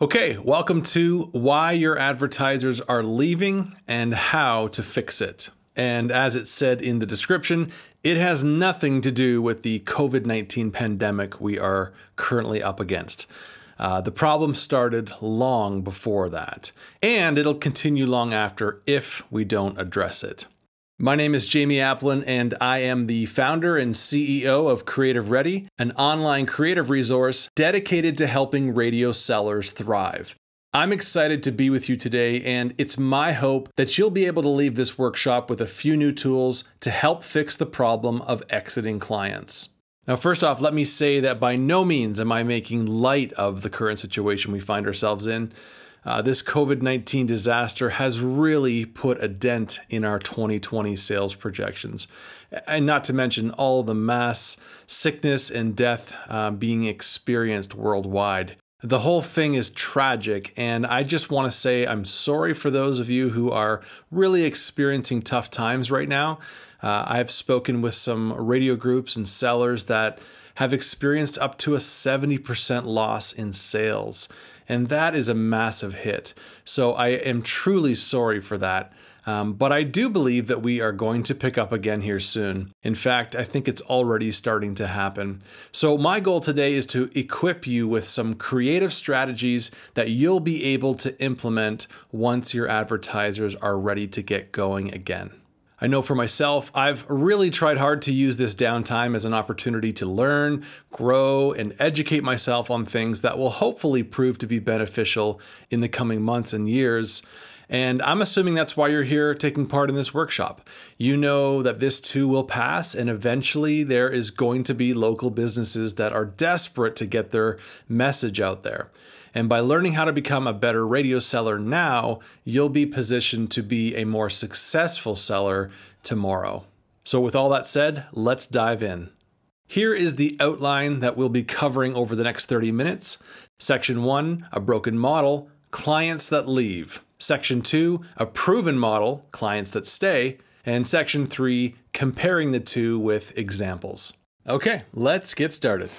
Okay, welcome to why your advertisers are leaving and how to fix it. And as it said in the description, it has nothing to do with the COVID-19 pandemic we are currently up against. The problem started long before that, and it'll continue long after if we don't address it. My name is Jamie Aplin, and I am the founder and CEO of CreativeReady, an online creative resource dedicated to helping radio sellers thrive. I'm excited to be with you today, and it's my hope that you'll be able to leave this workshop with a few new tools to help fix the problem of exiting clients. Now, first off, let me say that by no means am I making light of the current situation we find ourselves in. This COVID-19 disaster has really put a dent in our 2020 sales projections, and not to mention all the mass sickness and death being experienced worldwide. The whole thing is tragic, and I just want to say I'm sorry for those of you who are really experiencing tough times right now. I've spoken with some radio groups and sellers that have experienced up to a 70% loss in sales. And that is a massive hit. So I am truly sorry for that. But I do believe that we are going to pick up again here soon. In fact, I think it's already starting to happen. So my goal today is to equip you with some creative strategies that you'll be able to implement once your advertisers are ready to get going again. I know for myself, I've really tried hard to use this downtime as an opportunity to learn, grow, and educate myself on things that will hopefully prove to be beneficial in the coming months and years. And I'm assuming that's why you're here taking part in this workshop. You know that this too will pass, and eventually there is going to be local businesses that are desperate to get their message out there. And by learning how to become a better radio seller now, you'll be positioned to be a more successful seller tomorrow. So with all that said, let's dive in. Here is the outline that we'll be covering over the next 30 minutes. Section 1, a broken model, clients that leave. Section 2, a proven model, clients that stay. And Section 3, comparing the two with examples. Okay, let's get started.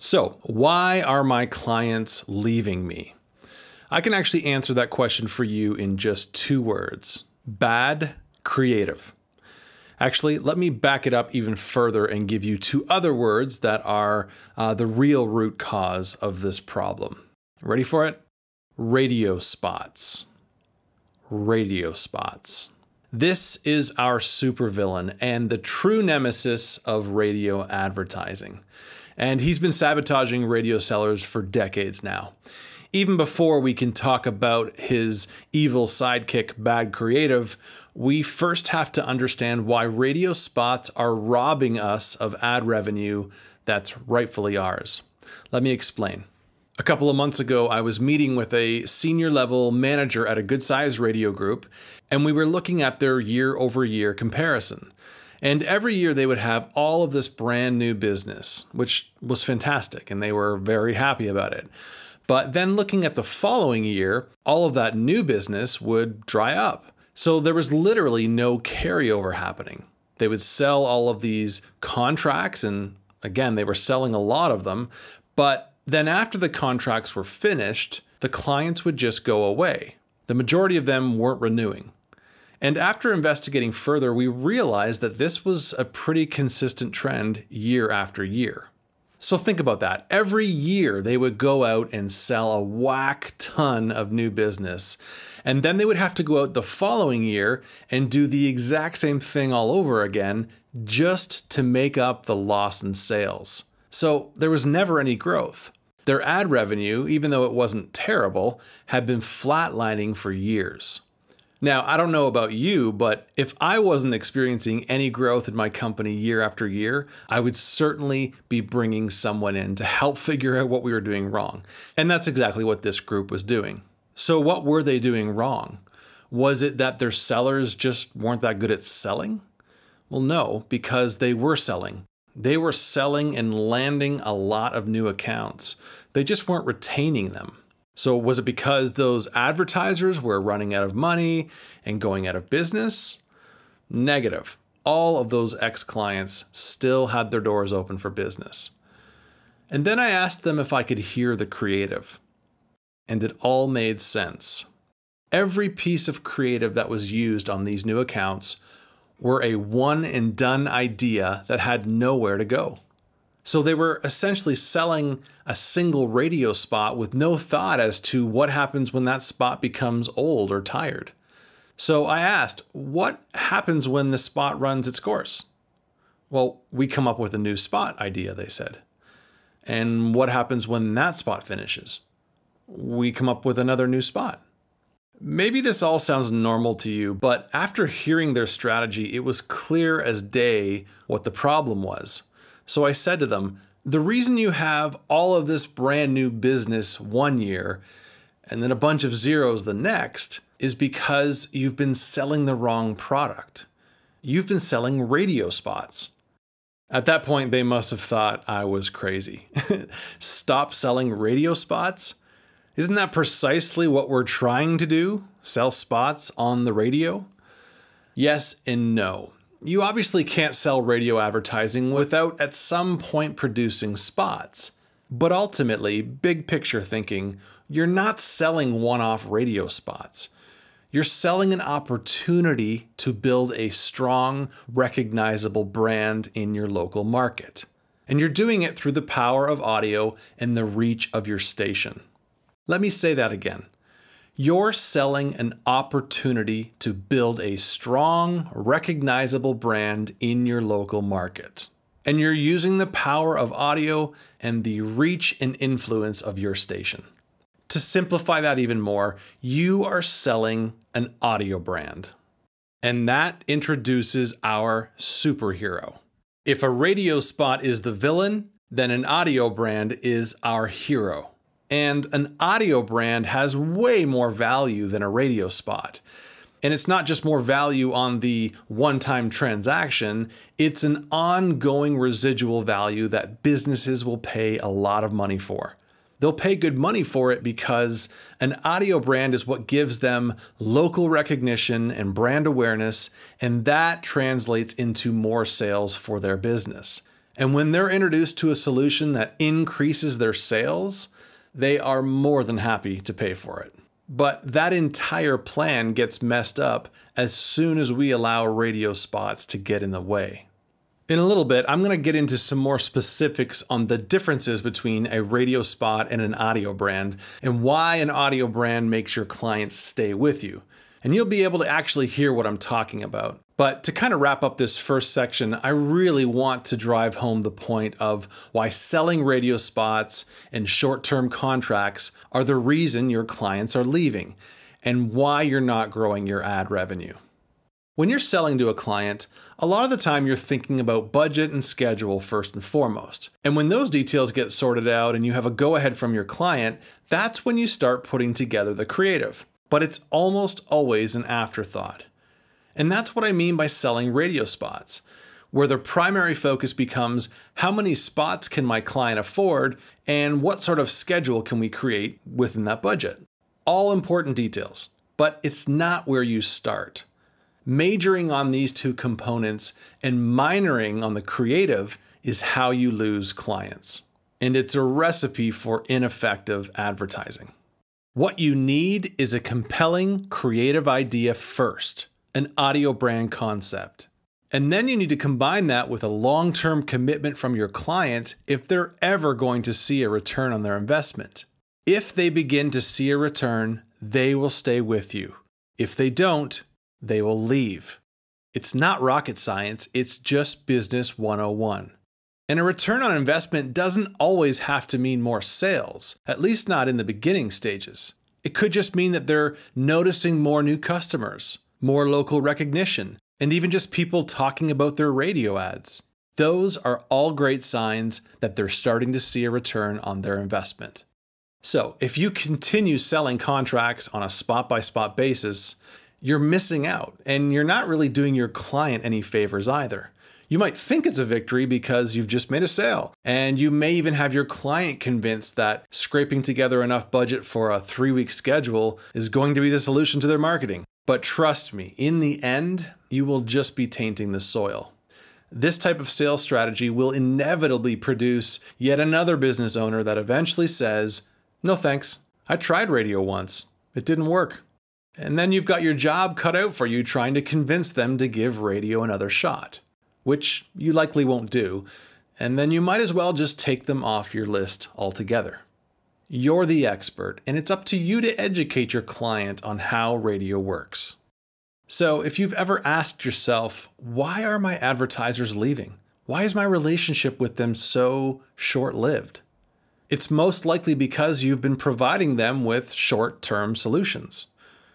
So, why are my clients leaving me? I can actually answer that question for you in just 2 words. Bad creative. Actually, let me back it up even further and give you 2 other words that are the real root cause of this problem. Ready for it? Radio spots. Radio spots. This is our supervillain and the true nemesis of radio advertising. And he's been sabotaging radio sellers for decades now. Even before we can talk about his evil sidekick, bad creative, we first have to understand why radio spots are robbing us of ad revenue that's rightfully ours. Let me explain. A couple of months ago, I was meeting with a senior level manager at a good-sized radio group, and we were looking at their year-over-year comparison. And every year they would have all of this brand new business, which was fantastic, and they were very happy about it. But then looking at the following year, all of that new business would dry up. So there was literally no carryover happening. They would sell all of these contracts, and again, they were selling a lot of them. But then after the contracts were finished, the clients would just go away. The majority of them weren't renewing. And after investigating further, we realized that this was a pretty consistent trend year after year. So think about that. Every year they would go out and sell a whack ton of new business. And then they would have to go out the following year and do the exact same thing all over again just to make up the loss in sales. So there was never any growth. Their ad revenue, even though it wasn't terrible, had been flatlining for years. Now, I don't know about you, but if I wasn't experiencing any growth in my company year after year, I would certainly be bringing someone in to help figure out what we were doing wrong. And that's exactly what this group was doing. So what were they doing wrong? Was it that their sellers just weren't that good at selling? Well, no, because they were selling. They were selling and landing a lot of new accounts. They just weren't retaining them. So was it because those advertisers were running out of money and going out of business? Negative. all of those ex-clients still had their doors open for business. And then I asked them if I could hear the creative. And it all made sense. Every piece of creative that was used on these new accounts were a one and done idea that had nowhere to go. So they were essentially selling a single radio spot with no thought as to what happens when that spot becomes old or tired. So I asked, what happens when the spot runs its course? Well, we come up with a new spot idea, they said. And what happens when that spot finishes? We come up with another new spot. Maybe this all sounds normal to you, but after hearing their strategy, it was clear as day what the problem was. So I said to them, the reason you have all of this brand new business one year and then a bunch of zeros the next is because you've been selling the wrong product. You've been selling radio spots. At that point, they must have thought I was crazy. Stop selling radio spots? Isn't that precisely what we're trying to do? Sell spots on the radio? Yes and no. You obviously can't sell radio advertising without at some point producing spots. But ultimately, big picture thinking, you're not selling one-off radio spots. You're selling an opportunity to build a strong, recognizable brand in your local market. And you're doing it through the power of audio and the reach of your station. Let me say that again. You're selling an opportunity to build a strong, recognizable brand in your local market. And you're using the power of audio and the reach and influence of your station. To simplify that even more, you are selling an audio brand. And that introduces our superhero. If a radio spot is the villain, then an audio brand is our hero. And an audio brand has way more value than a radio spot. And it's not just more value on the one-time transaction, it's an ongoing residual value that businesses will pay a lot of money for. They'll pay good money for it because an audio brand is what gives them local recognition and brand awareness, and that translates into more sales for their business. And when they're introduced to a solution that increases their sales, they are more than happy to pay for it. But that entire plan gets messed up as soon as we allow radio spots to get in the way. In a little bit, I'm going to get into some more specifics on the differences between a radio spot and an audio brand and why an audio brand makes your clients stay with you. And you'll be able to actually hear what I'm talking about. But to kind of wrap up this first section, I really want to drive home the point of why selling radio spots and short-term contracts are the reason your clients are leaving and why you're not growing your ad revenue. When you're selling to a client, a lot of the time you're thinking about budget and schedule first and foremost. And when those details get sorted out and you have a go-ahead from your client, that's when you start putting together the creative. But it's almost always an afterthought. And that's what I mean by selling radio spots, where the primary focus becomes how many spots can my client afford and what sort of schedule can we create within that budget. All important details, but it's not where you start. Majoring on these two components and minoring on the creative is how you lose clients. And it's a recipe for ineffective advertising. What you need is a compelling creative idea first, an audio brand concept. And then you need to combine that with a long-term commitment from your client if they're ever going to see a return on their investment. If they begin to see a return, they will stay with you. If they don't, they will leave. It's not rocket science, it's just business 101. And a return on investment doesn't always have to mean more sales, at least not in the beginning stages. It could just mean that they're noticing more new customers, more local recognition, and even just people talking about their radio ads. Those are all great signs that they're starting to see a return on their investment. So if you continue selling contracts on a spot-by-spot basis, you're missing out, and you're not really doing your client any favors either. You might think it's a victory because you've just made a sale, and you may even have your client convinced that scraping together enough budget for a 3-week schedule is going to be the solution to their marketing. But trust me, in the end, you will just be tainting the soil. This type of sales strategy will inevitably produce yet another business owner that eventually says, "No thanks, I tried radio once. It didn't work." And then you've got your job cut out for you trying to convince them to give radio another shot, which you likely won't do, and then you might as well just take them off your list altogether. You're the expert, and it's up to you to educate your client on how radio works. So if you've ever asked yourself, why are my advertisers leaving? Why is my relationship with them so short-lived? It's most likely because you've been providing them with short-term solutions,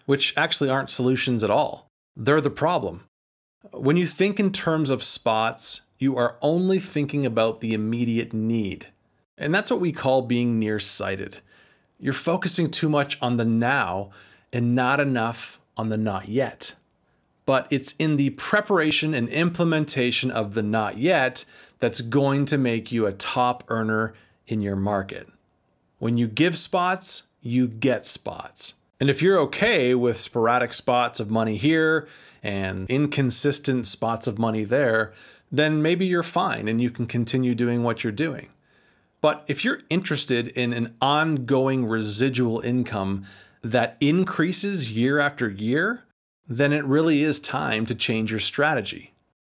which actually aren't solutions at all. They're the problem. When you think in terms of spots, you are only thinking about the immediate need. And that's what we call being nearsighted. You're focusing too much on the now and not enough on the not yet. But it's in the preparation and implementation of the not yet that's going to make you a top earner in your market. When you give spots, you get spots. And if you're okay with sporadic spots of money here and inconsistent spots of money there, then maybe you're fine and you can continue doing what you're doing. But if you're interested in an ongoing residual income that increases year after year, then it really is time to change your strategy.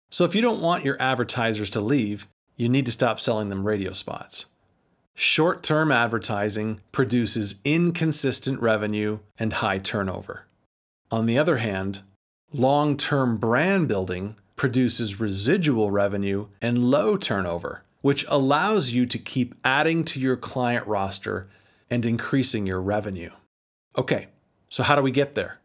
So if you don't want your advertisers to leave, you need to stop selling them radio spots. Short-term advertising produces inconsistent revenue and high turnover. On the other hand, long-term brand building produces residual revenue and low turnover, which allows you to keep adding to your client roster and increasing your revenue. Okay, so how do we get there?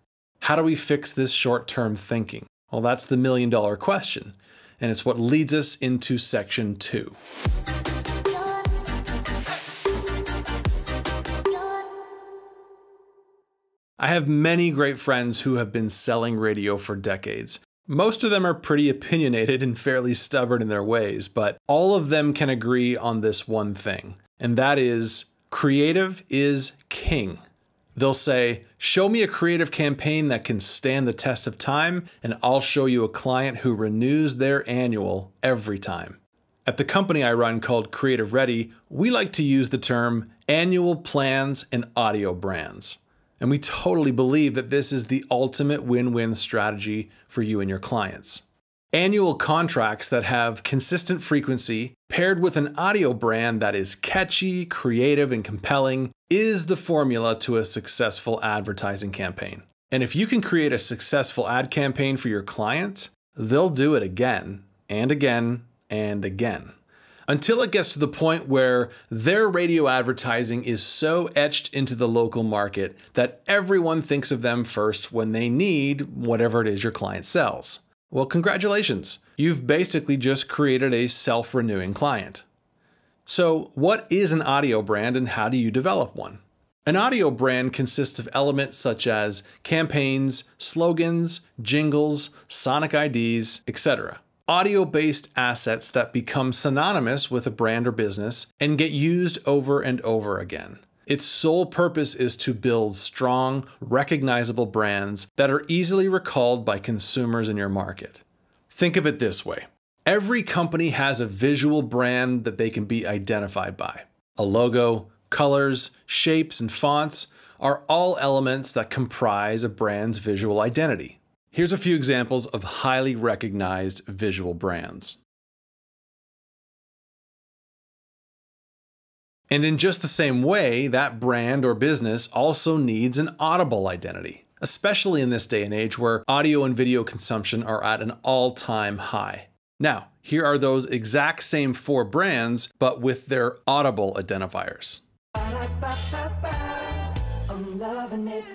How do we fix this short-term thinking? Well, that's the million-dollar question, and it's what leads us into section 2. I have many great friends who have been selling radio for decades. Most of them are pretty opinionated and fairly stubborn in their ways, but all of them can agree on this one thing, and that is creative is king. They'll say, show me a creative campaign that can stand the test of time, and I'll show you a client who renews their annual every time. At the company I run called CreativeReady, we like to use the term annual plans and audio brands. And we totally believe that this is the ultimate win-win strategy for you and your clients. Annual contracts that have consistent frequency paired with an audio brand that is catchy, creative, and compelling is the formula to a successful advertising campaign. And if you can create a successful ad campaign for your client, they'll do it again and again and again, until it gets to the point where their radio advertising is so etched into the local market that everyone thinks of them first when they need whatever it is your client sells. Well, congratulations. You've basically just created a self-renewing client. So what is an audio brand and how do you develop one? An audio brand consists of elements such as campaigns, slogans, jingles, sonic IDs, etc. Audio-based assets that become synonymous with a brand or business and get used over and over again. Its sole purpose is to build strong, recognizable brands that are easily recalled by consumers in your market. Think of it this way. Every company has a visual brand that they can be identified by. A logo, colors, shapes, and fonts are all elements that comprise a brand's visual identity. Here's a few examples of highly recognized visual brands. And in just the same way, that brand or business also needs an audible identity, especially in this day and age where audio and video consumption are at an all-time high. Now, here are those exact same 4 brands, but with their audible identifiers. I'm loving it.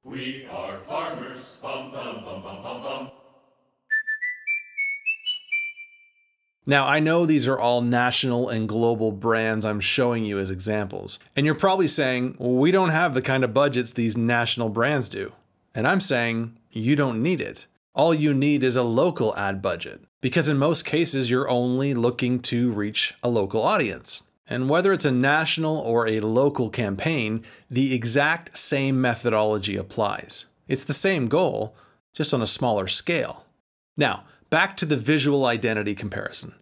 We are farmers, bum, bum, bum, bum, bum, bum. Now, I know these are all national and global brands I'm showing you as examples, and you're probably saying, we don't have the kind of budgets these national brands do. And I'm saying, you don't need it. All you need is a local ad budget, because in most cases, you're only looking to reach a local audience. And whether it's a national or a local campaign, the exact same methodology applies. It's the same goal, just on a smaller scale. Now, back to the visual identity comparison.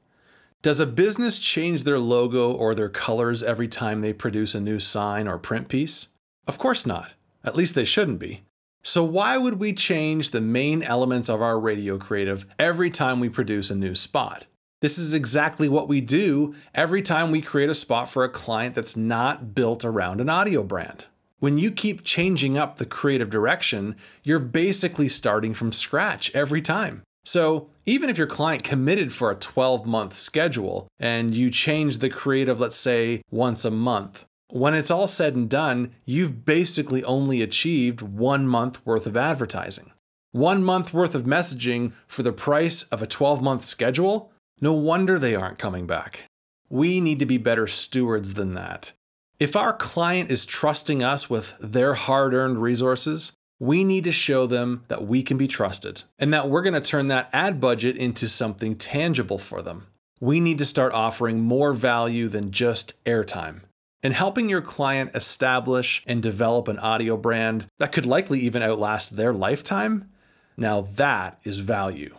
Does a business change their logo or their colors every time they produce a new sign or print piece? Of course not. At least they shouldn't be. So why would we change the main elements of our radio creative every time we produce a new spot? This is exactly what we do every time we create a spot for a client that's not built around an audio brand. When you keep changing up the creative direction, you're basically starting from scratch every time. So even if your client committed for a 12-month schedule and you change the creative, let's say, once a month, when it's all said and done, you've basically only achieved 1 month worth of advertising. 1 month worth of messaging for the price of a 12-month schedule? No wonder they aren't coming back. We need to be better stewards than that. If our client is trusting us with their hard-earned resources, we need to show them that we can be trusted and that we're going to turn that ad budget into something tangible for them. We need to start offering more value than just airtime. And helping your client establish and develop an audio brand that could likely even outlast their lifetime, now that is value.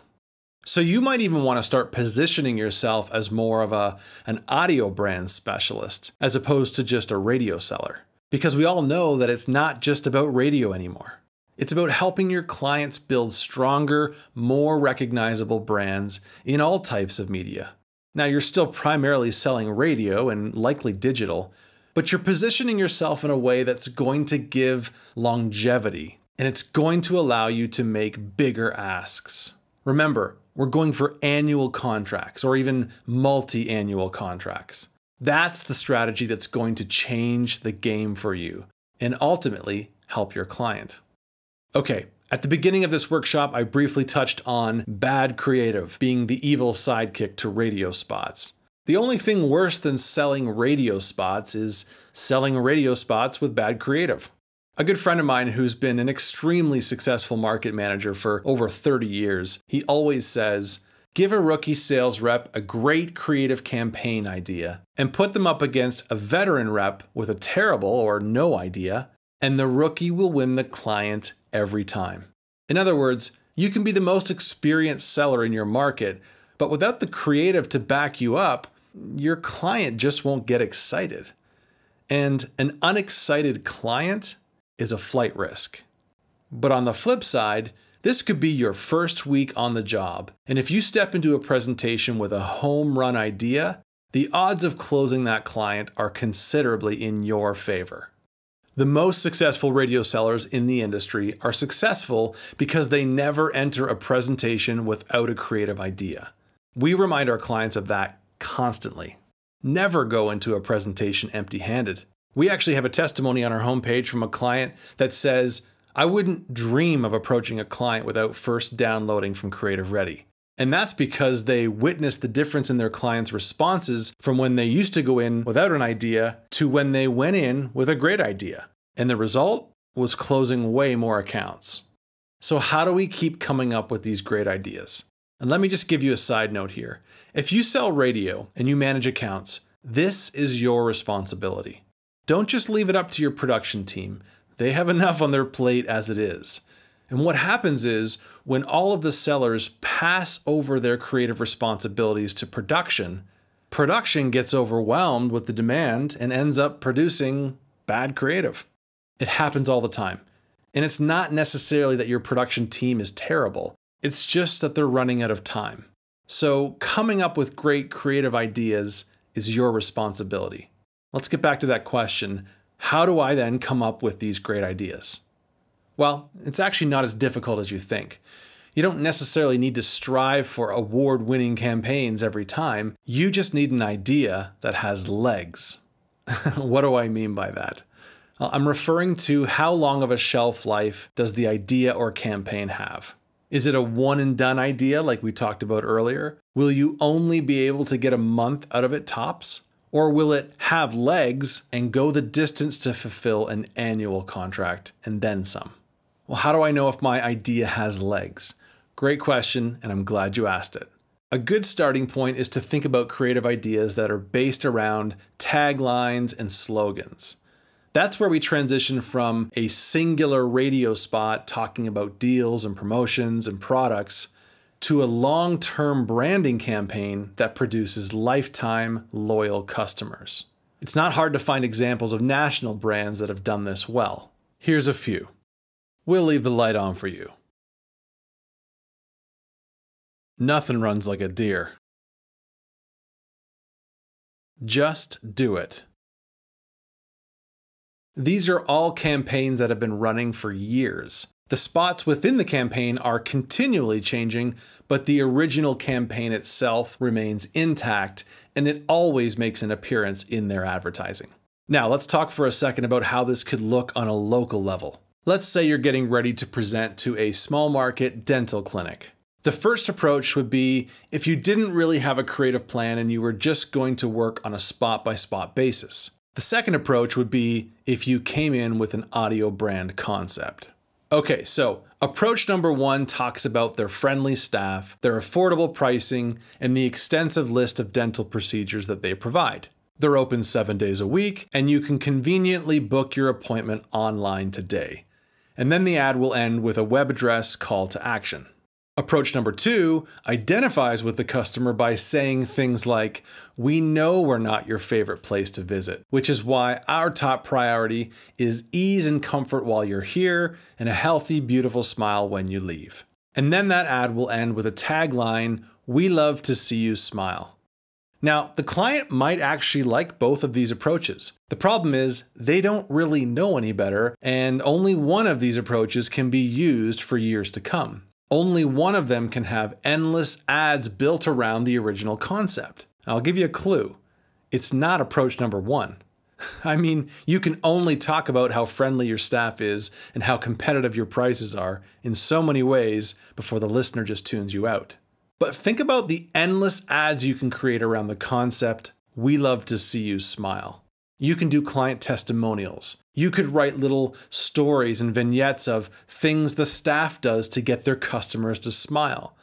So you might even want to start positioning yourself as more of an audio brand specialist as opposed to just a radio seller. Because we all know that it's not just about radio anymore. It's about helping your clients build stronger, more recognizable brands in all types of media. Now, you're still primarily selling radio and likely digital, but you're positioning yourself in a way that's going to give longevity, and it's going to allow you to make bigger asks. Remember, we're going for annual contracts or even multi-annual contracts. That's the strategy that's going to change the game for you and ultimately help your client. Okay, at the beginning of this workshop, I briefly touched on bad creative being the evil sidekick to radio spots. The only thing worse than selling radio spots is selling radio spots with bad creative. A good friend of mine who's been an extremely successful market manager for over 30 years, he always says, give a rookie sales rep a great creative campaign idea and put them up against a veteran rep with a terrible or no idea, and the rookie will win the client every time. In other words, you can be the most experienced seller in your market, but without the creative to back you up, your client just won't get excited. And an unexcited client is a flight risk. But on the flip side, this could be your first week on the job, and if you step into a presentation with a home run idea, the odds of closing that client are considerably in your favor. The most successful radio sellers in the industry are successful because they never enter a presentation without a creative idea. We remind our clients of that constantly. Never go into a presentation empty-handed. We actually have a testimony on our homepage from a client that says, I wouldn't dream of approaching a client without first downloading from CreativeReady. And that's because they witnessed the difference in their clients' responses from when they used to go in without an idea to when they went in with a great idea. And the result was closing way more accounts. So how do we keep coming up with these great ideas? And let me just give you a side note here. If you sell radio and you manage accounts, this is your responsibility. Don't just leave it up to your production team. They have enough on their plate as it is. And what happens is when all of the sellers pass over their creative responsibilities to production, production gets overwhelmed with the demand and ends up producing bad creative. It happens all the time. And it's not necessarily that your production team is terrible. It's just that they're running out of time. So coming up with great creative ideas is your responsibility. Let's get back to that question. How do I then come up with these great ideas? Well, it's actually not as difficult as you think. You don't necessarily need to strive for award-winning campaigns every time. You just need an idea that has legs. What do I mean by that? Well, I'm referring to how long of a shelf life does the idea or campaign have? Is it a one-and-done idea like we talked about earlier? Will you only be able to get a month out of it tops? Or will it have legs and go the distance to fulfill an annual contract and then some? Well, how do I know if my idea has legs? Great question, and I'm glad you asked it. A good starting point is to think about creative ideas that are based around taglines and slogans. That's where we transition from a singular radio spot talking about deals and promotions and products to a long-term branding campaign that produces lifetime loyal customers. It's not hard to find examples of national brands that have done this well. Here's a few. We'll leave the light on for you. Nothing runs like a deer. Just do it. These are all campaigns that have been running for years. The spots within the campaign are continually changing, but the original campaign itself remains intact, and it always makes an appearance in their advertising. Now, let's talk for a second about how this could look on a local level. Let's say you're getting ready to present to a small market dental clinic. The first approach would be if you didn't really have a creative plan and you were just going to work on a spot-by-spot basis. The second approach would be if you came in with an audio brand concept. Okay, so approach number 1 talks about their friendly staff, their affordable pricing, and the extensive list of dental procedures that they provide. They're open 7 days a week, and you can conveniently book your appointment online today. And then the ad will end with a web address call to action. Approach number 2 identifies with the customer by saying things like, "We know we're not your favorite place to visit, which is why our top priority is ease and comfort while you're here and a healthy, beautiful smile when you leave." And then that ad will end with a tagline, "We love to see you smile." Now, the client might actually like both of these approaches. The problem is they don't really know any better, and only one of these approaches can be used for years to come. Only one of them can have endless ads built around the original concept. I'll give you a clue. It's not approach number 1. I mean, you can only talk about how friendly your staff is and how competitive your prices are in so many ways before the listener just tunes you out. But think about the endless ads you can create around the concept, "We love to see you smile." You can do client testimonials. You could write little stories and vignettes of things the staff does to get their customers to smile.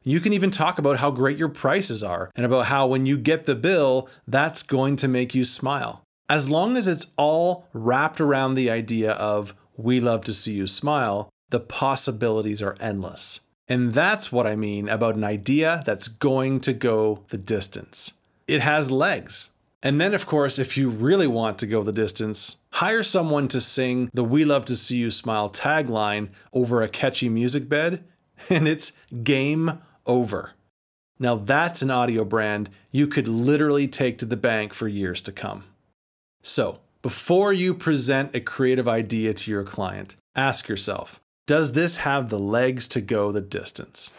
You can even talk about how great your prices are and about how when you get the bill, that's going to make you smile. As long as it's all wrapped around the idea of "we love to see you smile," the possibilities are endless. And that's what I mean about an idea that's going to go the distance. It has legs. And then, of course, if you really want to go the distance, hire someone to sing the "We love to see you smile" tagline over a catchy music bed, and it's game over. Now that's an audio brand you could literally take to the bank for years to come. So, before you present a creative idea to your client, ask yourself, does this have the legs to go the distance?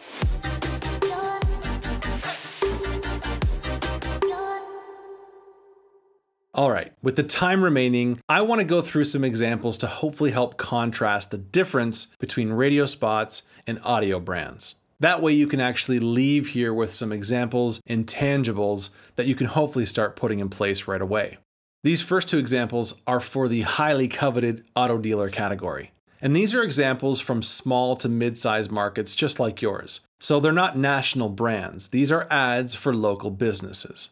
All right, with the time remaining, I want to go through some examples to hopefully help contrast the difference between radio spots and audio brands. That way you can actually leave here with some examples and tangibles that you can hopefully start putting in place right away. These first 2 examples are for the highly coveted auto dealer category. And these are examples from small to mid-sized markets just like yours. So they're not national brands. These are ads for local businesses.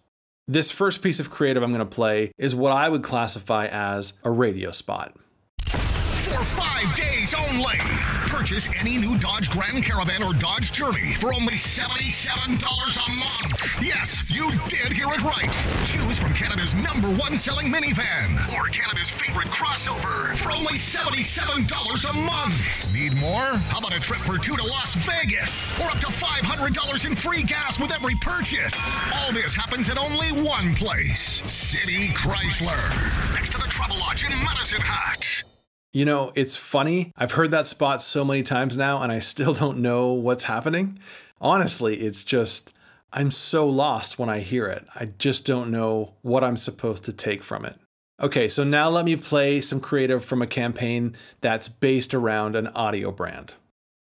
This first piece of creative I'm going to play is what I would classify as a radio spot. For 5 days only, purchase any new Dodge Grand Caravan or Dodge Journey for only $77 a month. Yes, you did hear it right. Choose from Canada's #1 selling minivan or Canada's favorite crossover for only $77 a month. Need more? How about a trip for 2 to Las Vegas or up to $500 in free gas with every purchase? All this happens in only one place, City Chrysler, next to the Travelodge in Medicine Hat. You know, it's funny. I've heard that spot so many times now and I still don't know what's happening. Honestly, it's just, I'm so lost when I hear it. I just don't know what I'm supposed to take from it. Okay, so now let me play some creative from a campaign that's based around an audio brand.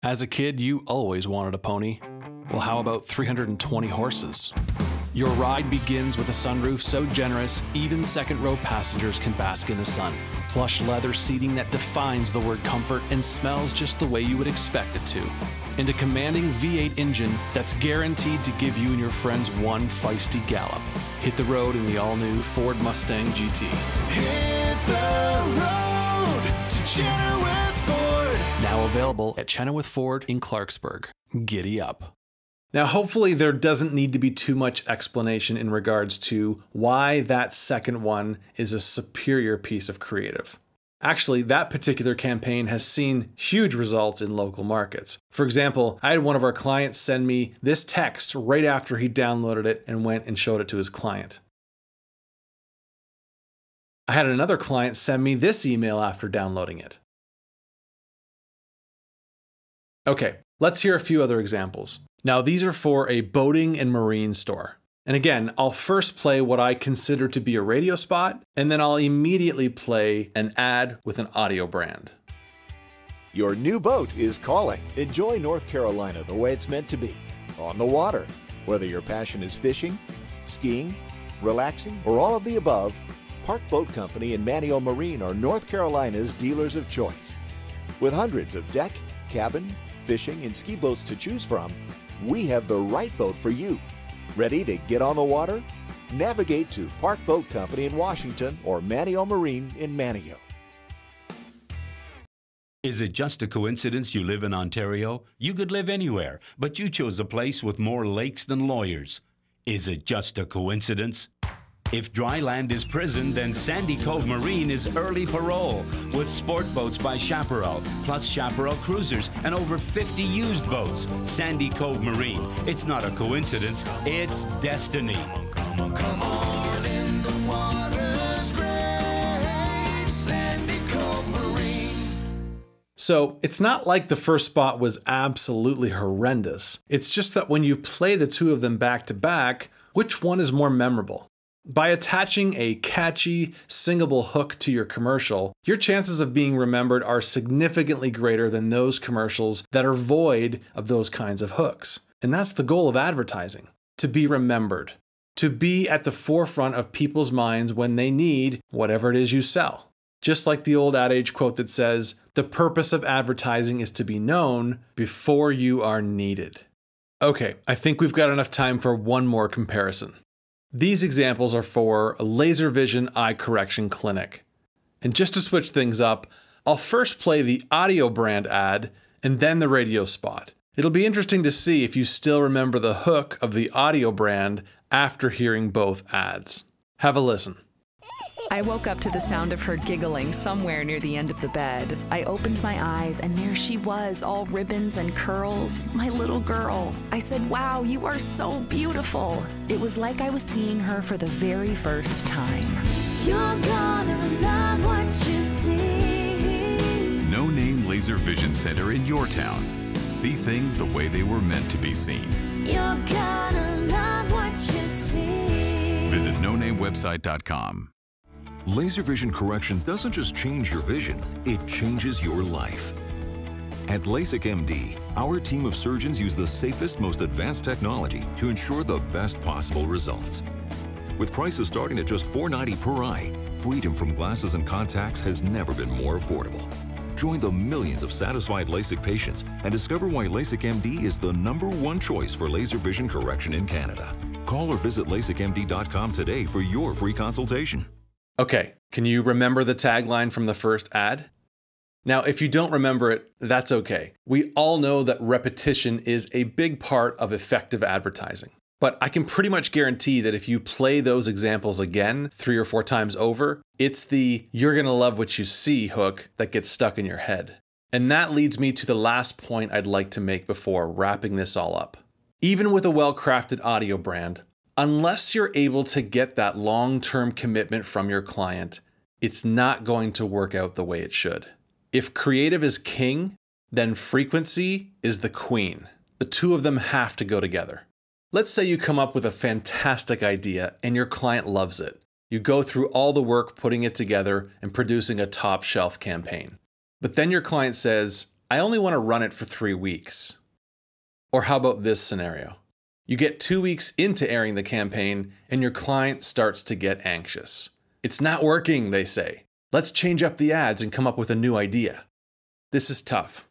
As a kid, you always wanted a pony. Well, how about 320 horses? Your ride begins with a sunroof so generous, even second-row passengers can bask in the sun. Plush leather seating that defines the word comfort and smells just the way you would expect it to. and a commanding V8 engine that's guaranteed to give you and your friends one feisty gallop. Hit the road in the all-new Ford Mustang GT. Hit the road to Chenoweth Ford. Now available at Chenoweth Ford in Clarksburg. Giddy up. Now, hopefully there doesn't need to be too much explanation in regards to why that second one is a superior piece of creative. Actually, that particular campaign has seen huge results in local markets. For example, I had one of our clients send me this text right after he downloaded it and went and showed it to his client. I had another client send me this email after downloading it. Okay, let's hear a few other examples. Now, these are for a boating and marine store. And again, I'll first play what I consider to be a radio spot, and then I'll immediately play an ad with an audio brand. Your new boat is calling. Enjoy North Carolina the way it's meant to be, on the water. Whether your passion is fishing, skiing, relaxing, or all of the above, Park Boat Company and Manio Marine are North Carolina's dealers of choice. With hundreds of deck, cabin, fishing, and ski boats to choose from, we have the right boat for you. Ready to get on the water? Navigate to Park Boat Company in Washington or Manio Marine in Manio. Is it just a coincidence you live in Ontario? You could live anywhere, but you chose a place with more lakes than lawyers. Is it just a coincidence? If dry land is prison, then Sandy Cove Marine is early parole, with sport boats by Chaparral, plus Chaparral cruisers, and over 50 used boats. Sandy Cove Marine. It's not a coincidence, it's destiny. Come on in, the water's great. Sandy Cove Marine. So it's not like the first spot was absolutely horrendous. It's just that when you play the two of them back to back, which one is more memorable? By attaching a catchy, singable hook to your commercial, your chances of being remembered are significantly greater than those commercials that are void of those kinds of hooks. And that's the goal of advertising, to be remembered, to be at the forefront of people's minds when they need whatever it is you sell. Just like the old adage quote that says, "The purpose of advertising is to be known before you are needed." Okay, I think we've got enough time for one more comparison. These examples are for a laser vision eye correction clinic. And just to switch things up, I'll first play the audio brand ad and then the radio spot. It'll be interesting to see if you still remember the hook of the audio brand after hearing both ads. Have a listen. I woke up to the sound of her giggling somewhere near the end of the bed. I opened my eyes, and there she was, all ribbons and curls, my little girl. I said, "Wow, you are so beautiful." It was like I was seeing her for the very first time. You're gonna love what you see. No Name Laser Vision Center in your town. See things the way they were meant to be seen. You're gonna love what you see. Visit nonamewebsite.com. Laser vision correction doesn't just change your vision, it changes your life. At LASIK MD, our team of surgeons use the safest, most advanced technology to ensure the best possible results. With prices starting at just $490 per eye, freedom from glasses and contacts has never been more affordable. Join the millions of satisfied LASIK patients and discover why LASIK MD is the #1 choice for laser vision correction in Canada. Call or visit LASIKMD.com today for your free consultation. Okay, can you remember the tagline from the first ad? Now, if you don't remember it, that's okay. We all know that repetition is a big part of effective advertising. But I can pretty much guarantee that if you play those examples again 3 or 4 times over, it's the "you're gonna love what you see" hook that gets stuck in your head. And that leads me to the last point I'd like to make before wrapping this all up. Even with a well-crafted audio brand, unless you're able to get that long-term commitment from your client, it's not going to work out the way it should. If creative is king, then frequency is the queen. The two of them have to go together. Let's say you come up with a fantastic idea and your client loves it. You go through all the work putting it together and producing a top-shelf campaign. But then your client says, "I only want to run it for 3 weeks." Or how about this scenario? You get 2 weeks into airing the campaign and your client starts to get anxious. "It's not working," they say. "Let's change up the ads and come up with a new idea." This is tough.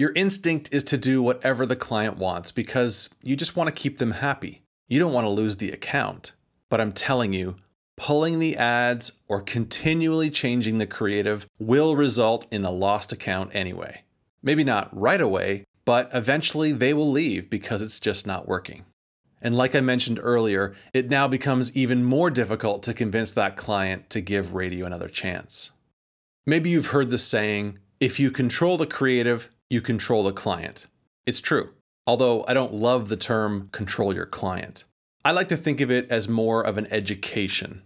Your instinct is to do whatever the client wants because you just want to keep them happy. You don't want to lose the account. But I'm telling you, pulling the ads or continually changing the creative will result in a lost account anyway. Maybe not right away, but eventually they will leave because it's just not working. And like I mentioned earlier, it now becomes even more difficult to convince that client to give radio another chance. Maybe you've heard the saying, if you control the creative, you control the client. It's true, although I don't love the term control your client. I like to think of it as more of an education.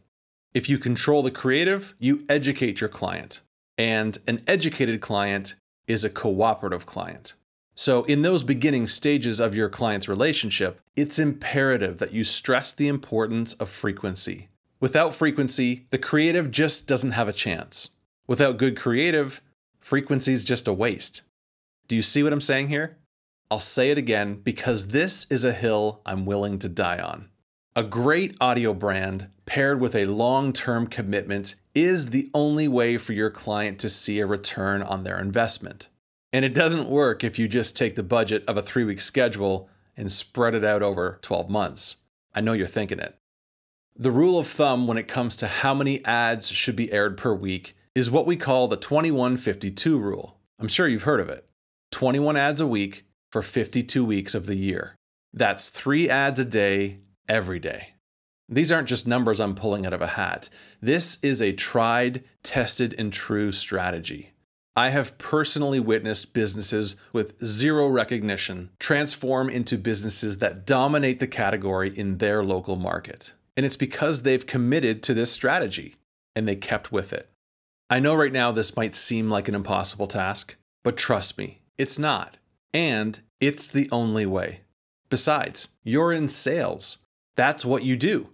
If you control the creative, you educate your client. And an educated client is a cooperative client. So in those beginning stages of your client's relationship, it's imperative that you stress the importance of frequency. Without frequency, the creative just doesn't have a chance. Without good creative, frequency is just a waste. Do you see what I'm saying here? I'll say it again because this is a hill I'm willing to die on. A great audio brand paired with a long-term commitment is the only way for your client to see a return on their investment. And it doesn't work if you just take the budget of a 3-week schedule and spread it out over 12 months. I know you're thinking it. The rule of thumb when it comes to how many ads should be aired per week is what we call the 21-52 rule. I'm sure you've heard of it. 21 ads a week for 52 weeks of the year. That's 3 ads a day, every day. These aren't just numbers I'm pulling out of a hat. This is a tried, tested, and true strategy. I have personally witnessed businesses with zero recognition transform into businesses that dominate the category in their local market. And it's because they've committed to this strategy and they kept with it. I know right now this might seem like an impossible task, but trust me, it's not. And it's the only way. Besides, you're in sales. That's what you do.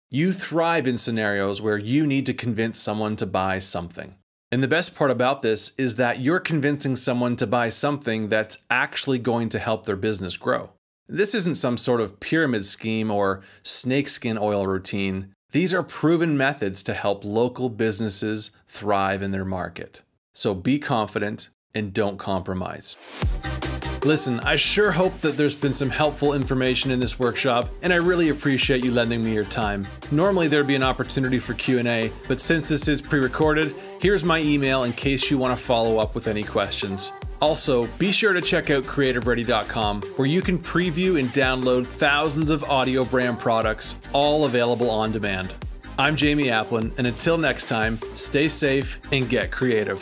You thrive in scenarios where you need to convince someone to buy something. And the best part about this is that you're convincing someone to buy something that's actually going to help their business grow. This isn't some sort of pyramid scheme or snakeskin oil routine. These are proven methods to help local businesses thrive in their market. So be confident and don't compromise. Listen, I sure hope that there's been some helpful information in this workshop, and I really appreciate you lending me your time. Normally there'd be an opportunity for Q&A, but since this is pre-recorded, here's my email in case you want to follow up with any questions. Also, be sure to check out CreativeReady.com, where you can preview and download thousands of audio brand products, all available on demand. I'm Jamie Aplin, and until next time, stay safe and get creative.